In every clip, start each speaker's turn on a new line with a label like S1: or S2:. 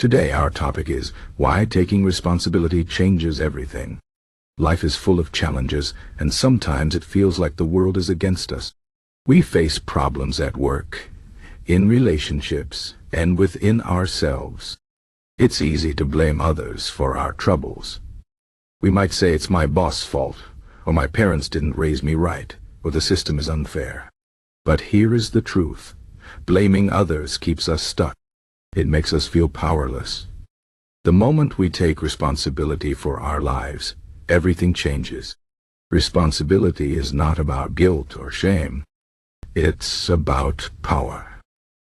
S1: Today our topic is why taking responsibility changes everything. Life is full of challenges, and sometimes it feels like the world is against us. We face problems at work, in relationships, and within ourselves. It's easy to blame others for our troubles. We might say it's my boss' fault, or my parents didn't raise me right, or the system is unfair. But here is the truth. Blaming others keeps us stuck. It makes us feel powerless. The moment we take responsibility for our lives, everything changes. Responsibility is not about guilt or shame. It's about power.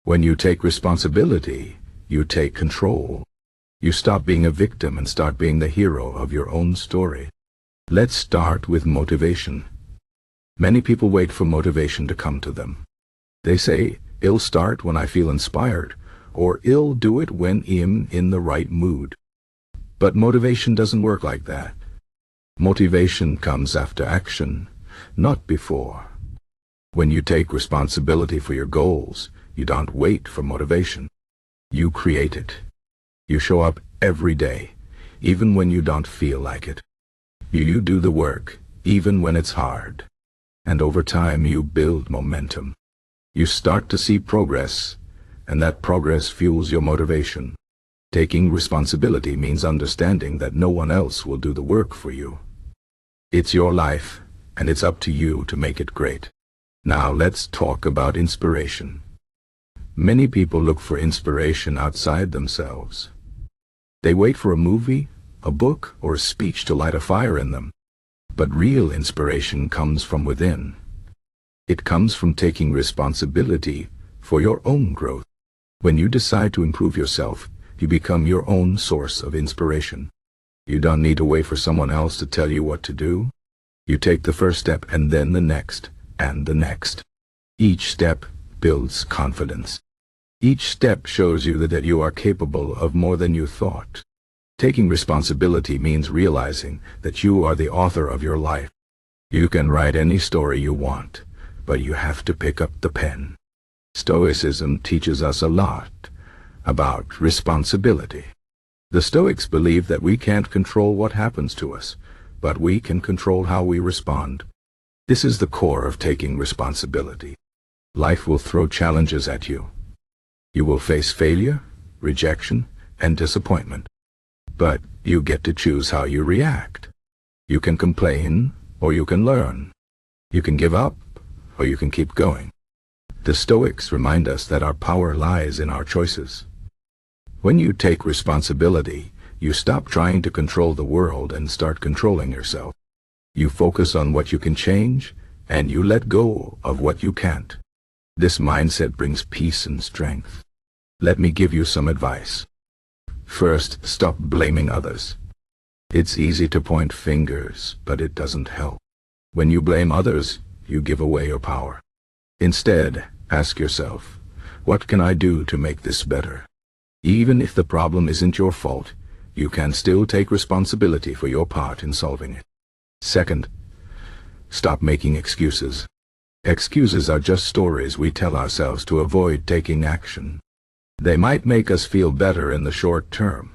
S1: When you take responsibility, you take control. You stop being a victim and start being the hero of your own story. Let's start with motivation. Many people wait for motivation to come to them. They say, "I'll start when I feel inspired," or "I'll do it when I'm in the right mood." But motivation doesn't work like that. Motivation comes after action, not before. When you take responsibility for your goals, you don't wait for motivation. You create it. You show up every day, even when you don't feel like it. You do the work, even when it's hard. And over time you build momentum. You start to see progress, and that progress fuels your motivation. Taking responsibility means understanding that no one else will do the work for you. It's your life, and it's up to you to make it great. Now let's talk about inspiration. Many people look for inspiration outside themselves. They wait for a movie, a book, or a speech to light a fire in them. But real inspiration comes from within. It comes from taking responsibility for your own growth. When you decide to improve yourself, you become your own source of inspiration. You don't need to wait for someone else to tell you what to do. You take the first step and then the next, and the next. Each step builds confidence. Each step shows you that you are capable of more than you thought. Taking responsibility means realizing that you are the author of your life. You can write any story you want, but you have to pick up the pen. Stoicism teaches us a lot about responsibility. The Stoics believe that we can't control what happens to us, but we can control how we respond. This is the core of taking responsibility. Life will throw challenges at you. You will face failure, rejection, and disappointment. But you get to choose how you react. You can complain, or you can learn. You can give up, or you can keep going. The Stoics remind us that our power lies in our choices. When you take responsibility, you stop trying to control the world and start controlling yourself. You focus on what you can change, and you let go of what you can't. This mindset brings peace and strength. Let me give you some advice. First, stop blaming others. It's easy to point fingers, but it doesn't help. When you blame others, you give away your power. Instead, ask yourself, what can I do to make this better? Even if the problem isn't your fault, you can still take responsibility for your part in solving it. Second, stop making excuses. Excuses are just stories we tell ourselves to avoid taking action. They might make us feel better in the short term,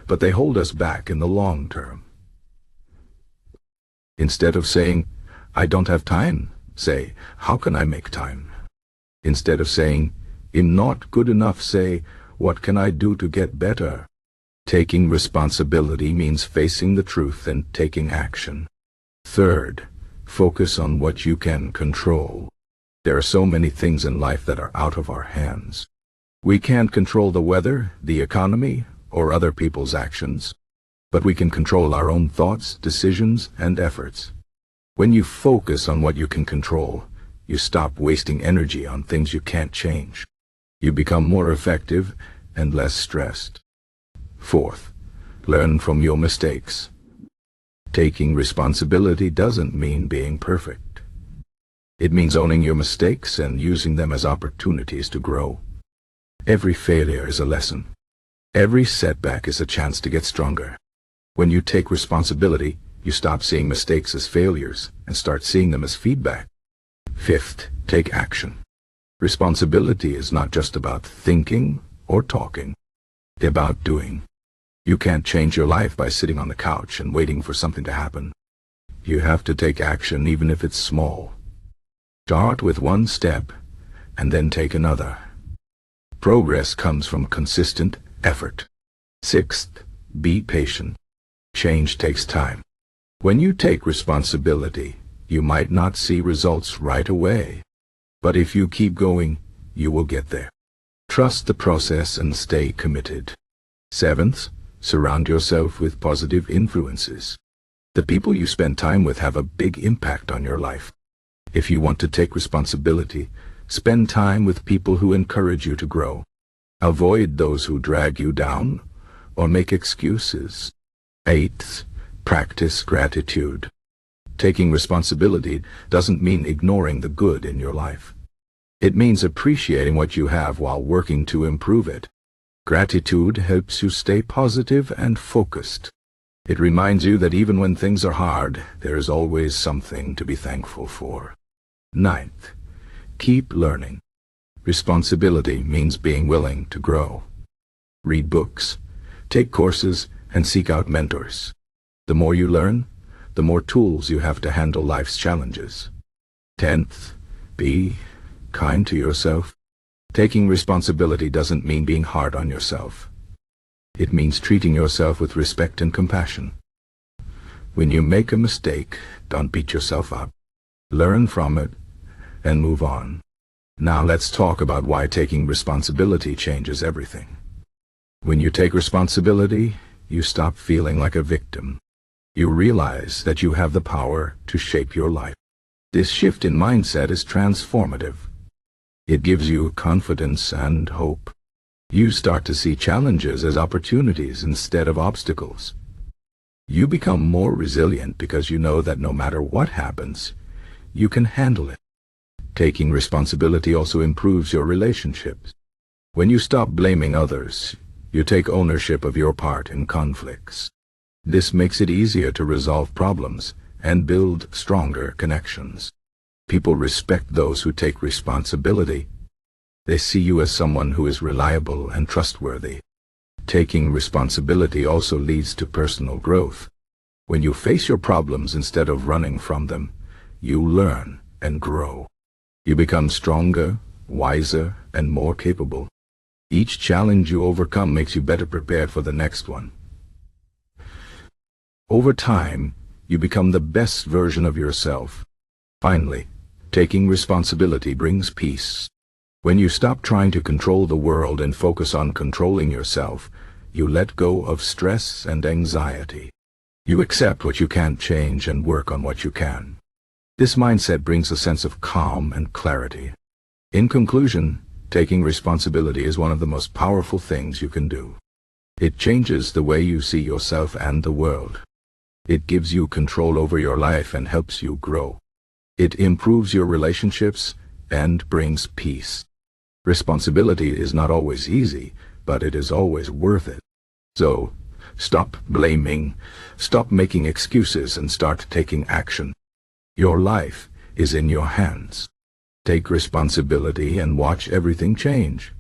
S1: but they hold us back in the long term. Instead of saying, "I don't have time," say, "How can I make time?" Instead of saying, "I'm not good enough," say, "What can I do to get better?" Taking responsibility means facing the truth and taking action. Third, focus on what you can control. There are so many things in life that are out of our hands. We can't control the weather, the economy, or other people's actions, but we can control our own thoughts, decisions, and efforts. When you focus on what you can control, you stop wasting energy on things you can't change. You become more effective and less stressed. Fourth, learn from your mistakes. Taking responsibility doesn't mean being perfect. It means owning your mistakes and using them as opportunities to grow. Every failure is a lesson. Every setback is a chance to get stronger. When you take responsibility, you stop seeing mistakes as failures and start seeing them as feedback. Fifth, take action. Responsibility is not just about thinking or talking. About doing. You can't change your life by sitting on the couch and waiting for something to happen. You have to take action even if it's small. Start with one step and then take another. Progress comes from consistent effort. Sixth, be patient. Change takes time. When you take responsibility, you might not see results right away. But if you keep going, you will get there. Trust the process and stay committed. Seventh, surround yourself with positive influences. The people you spend time with have a big impact on your life. If you want to take responsibility, spend time with people who encourage you to grow. Avoid those who drag you down or make excuses. Eighth, practice gratitude. Taking responsibility doesn't mean ignoring the good in your life. It means appreciating what you have while working to improve it. Gratitude helps you stay positive and focused. It reminds you that even when things are hard, there is always something to be thankful for. Ninth, keep learning. Responsibility means being willing to grow. Read books, take courses, and seek out mentors. The more you learn, the more tools you have to handle life's challenges. 10th, be kind to yourself. Taking responsibility doesn't mean being hard on yourself. It means treating yourself with respect and compassion. When you make a mistake, don't beat yourself up. Learn from it and move on. Now let's talk about why taking responsibility changes everything. When you take responsibility, you stop feeling like a victim. You realize that you have the power to shape your life. This shift in mindset is transformative. It gives you confidence and hope. You start to see challenges as opportunities instead of obstacles. You become more resilient because you know that no matter what happens, you can handle it. Taking responsibility also improves your relationships. When you stop blaming others, you take ownership of your part in conflicts. This makes it easier to resolve problems and build stronger connections. People respect those who take responsibility. They see you as someone who is reliable and trustworthy. Taking responsibility also leads to personal growth. When you face your problems instead of running from them, you learn and grow. You become stronger, wiser, and more capable. Each challenge you overcome makes you better prepared for the next one. Over time, you become the best version of yourself. Finally, taking responsibility brings peace. When you stop trying to control the world and focus on controlling yourself, you let go of stress and anxiety. You accept what you can't change and work on what you can. This mindset brings a sense of calm and clarity. In conclusion, taking responsibility is one of the most powerful things you can do. It changes the way you see yourself and the world. It gives you control over your life and helps you grow. It improves your relationships and brings peace. Responsibility is not always easy, but it is always worth it. So, stop blaming, stop making excuses, and start taking action. Your life is in your hands. Take responsibility and watch everything change.